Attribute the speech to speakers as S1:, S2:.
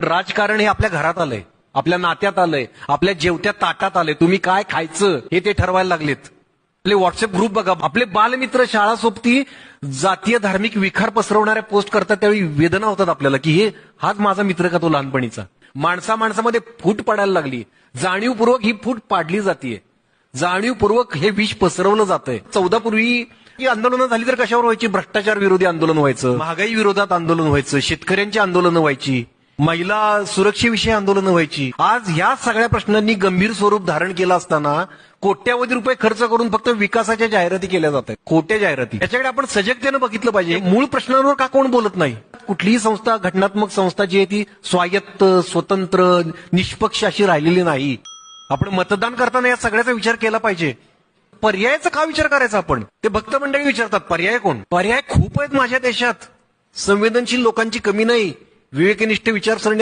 S1: राजकारण हे आपल्या घरात आलंय, आपल्या नात्यात आलंय, आपल्या जेवत्या ताटात आलंय. तुम्ही काय खायचं हे ते ठरवायला लागलेत. आपले व्हॉट्सअप ग्रुप बघा, आपले बालमित्र शाळा सोबती जातीय धार्मिक विखार पसरवणाऱ्या पोस्ट करतात, त्यावेळी वेदना होतात आपल्याला की हाच माझा मित्र का तो लहानपणीचा. माणसामध्ये फूट पडायला लागली. जाणीवपूर्वक ही फूट पाडली जातीये, जाणीवपूर्वक हे विष पसरवलं जातंय. 14 पूर्वी ही आंदोलनं झाली तर कशावर व्हायची? भ्रष्टाचार विरोधी आंदोलन व्हायचं, महागाई विरोधात आंदोलन व्हायचं, शेतकऱ्यांची आंदोलनं व्हायची, महिला सुरक्षेविषयी आंदोलनं व्हायची. आज ह्या सगळ्या प्रश्नांनी गंभीर स्वरूप धारण केलं असताना कोट्यावधी रुपये खर्च करून फक्त विकासाच्या जाहिराती केल्या जात आहेत, खोट्या जाहिराती. याच्याकडे आपण सजगतेनं बघितलं पाहिजे. मूळ प्रश्नांवर का कोण बोलत नाही? कुठलीही संस्था, घटनात्मक संस्था जी आहे ती स्वायत्त, स्वतंत्र, निष्पक्ष अशी राहिलेली नाही. आपण मतदान करताना या सगळ्याचा विचार केला पाहिजे. पर्यायाचा का विचार करायचा आपण? ते भक्त मंडळी विचारतात पर्याय कोण? पर्याय खूप आहेत माझ्या देशात. संवेदनशील लोकांची कमी नाही, विवेकनिष्ठ विचारसरणी